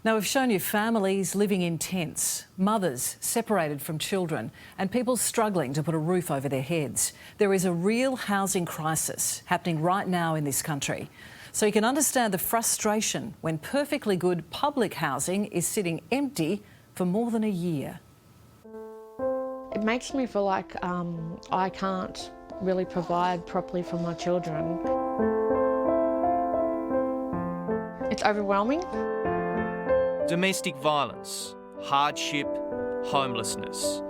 Now, we've shown you families living in tents, mothers separated from children, and people struggling to put a roof over their heads. There is a real housing crisis happening right now in this country. So you can understand the frustration when perfectly good public housing is sitting empty for more than a year. It makes me feel like I can't really provide properly for my children. It's overwhelming. Domestic violence, hardship, homelessness.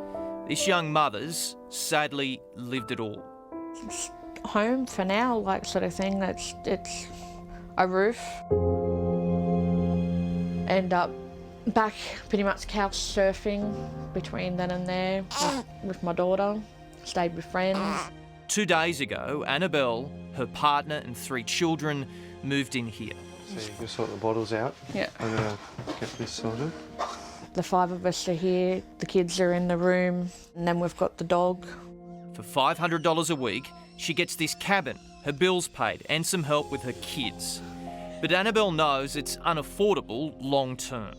This young mother's sadly lived it all. It's home for now, like sort of thing. It's a roof. End up back pretty much couch surfing between then and there with my daughter. Stayed with friends. 2 days ago, Annabelle, her partner and 3 children moved in here. So you can sort the bottles out. Yeah. I'm going to get this sorted. The 5 of us are here, the kids are in the room, and then we've got the dog. For $500 a week, she gets this cabin, her bills paid and some help with her kids. But Annabelle knows it's unaffordable long term.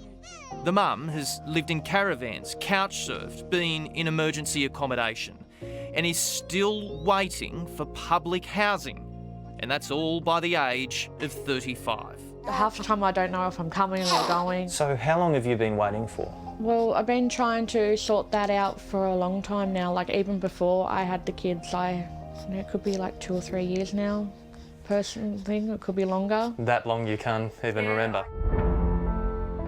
The mum has lived in caravans, couch surfed, been in emergency accommodation and is still waiting for public housing. And that's all by the age of 35. Half the time I don't know if I'm coming or going. So how long have you been waiting for? Well, I've been trying to sort that out for a long time now. Like even before I had the kids, it could be like 2 or 3 years now. Person thing, it could be longer. That long you can't even remember.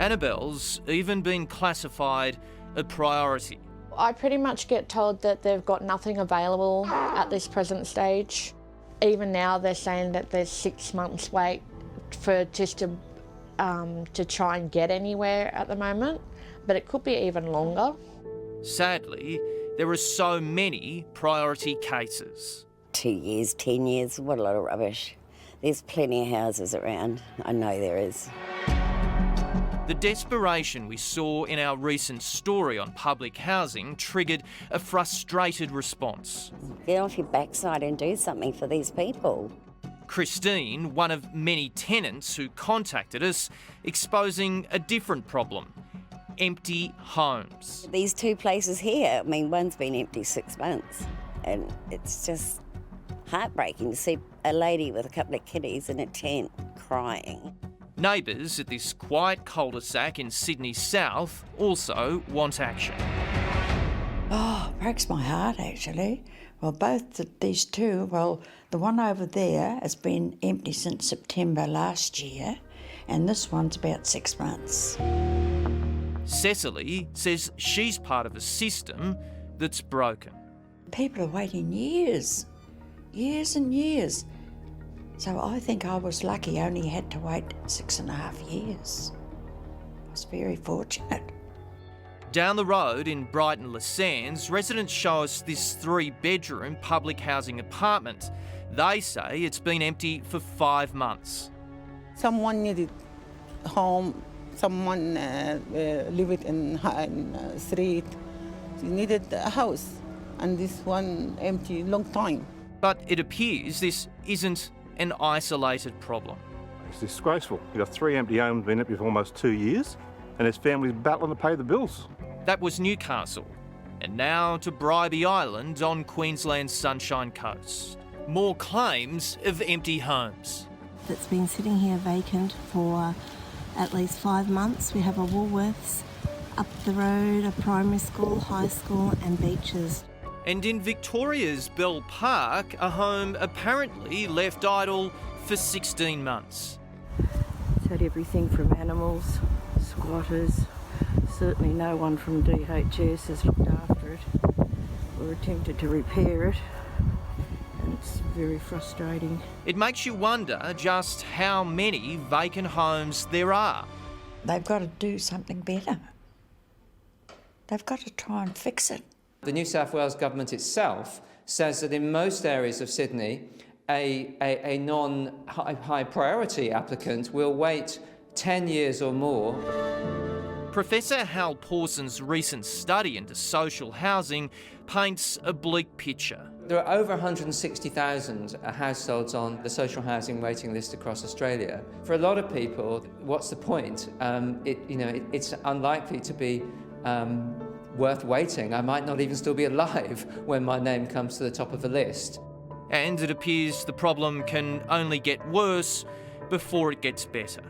Annabelle's even been classified a priority. I pretty much get told that they've got nothing available at this present stage. Even now they're saying that there's 6 months wait for just to try and get anywhere at the moment, but it could be even longer. Sadly, there are so many priority cases. 2 years, 10 years, what a lot of rubbish. There's plenty of houses around, I know there is. The desperation we saw in our recent story on public housing triggered a frustrated response. Get off your backside and do something for these people. Christine, one of many tenants who contacted us, exposing a different problem: empty homes. These 2 places here, I mean, one's been empty 6 months, and it's just heartbreaking to see a lady with a couple of kiddies in a tent crying. Neighbours at this quiet cul-de-sac in Sydney South also want action. Oh, it breaks my heart, actually. Well, these 2, the one over there has been empty since September last year, and this one's about 6 months. Cecily says she's part of a system that's broken. People are waiting years and years. So I think I was lucky, I only had to wait 6.5 years. I was very fortunate. Down the road in Brighton Les Sands, residents show us this 3-bedroom public housing apartment. They say it's been empty for 5 months. Someone needed home, someone lived in street. She needed a house, and this one empty long time. But it appears this isn't an isolated problem. It's disgraceful. You've got 3 empty homes been empty for almost 2 years, and there's families battling to pay the bills. That was Newcastle. And now to Bribie Island on Queensland's Sunshine Coast. More claims of empty homes. It's been sitting here vacant for at least 5 months. We have a Woolworths, up the road, a primary school, high school and beaches. And in Victoria's Bell Park, a home apparently left idle for 16 months. It's had everything from animals, squatters. Certainly no one from DHS has looked after it or attempted to repair it, and it's very frustrating. It makes you wonder just how many vacant homes there are. They've got to do something better. They've got to try and fix it. The New South Wales government itself says that in most areas of Sydney, a non-high priority applicant will wait 10 years or more. Professor Hal Pawson's recent study into social housing paints a bleak picture. There are over 160,000 households on the social housing waiting list across Australia. For a lot of people, what's the point? It's unlikely to be worth waiting. I might not even still be alive when my name comes to the top of the list. And it appears the problem can only get worse before it gets better.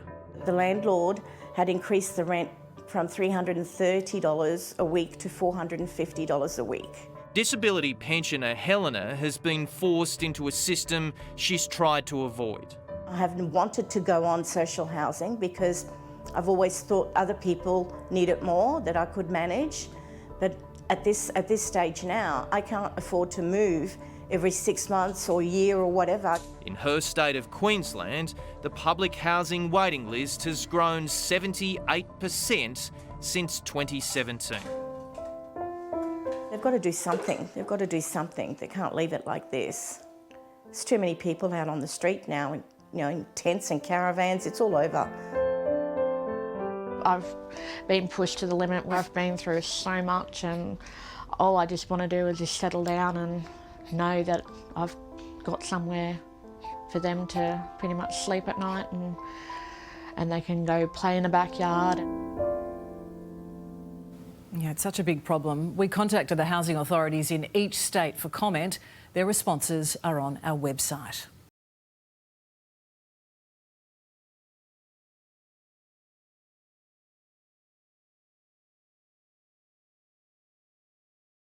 The landlord had increased the rent from $330 a week to $450 a week. Disability pensioner Helena has been forced into a system she's tried to avoid. I haven't wanted to go on social housing because I've always thought other people need it more, that I could manage. But at this stage now, I can't afford to move every 6 months or a year or whatever. In her state of Queensland, the public housing waiting list has grown 78% since 2017. They've got to do something. They've got to do something. They can't leave it like this. There's too many people out on the street now, in tents and caravans. It's all over. I've been pushed to the limit where I've been through so much, and all I just want to do is just settle down and know that I've got somewhere for them to pretty much sleep at night, and they can go play in the backyard. Yeah, it's such a big problem. We contacted the housing authorities in each state for comment. Their responses are on our website.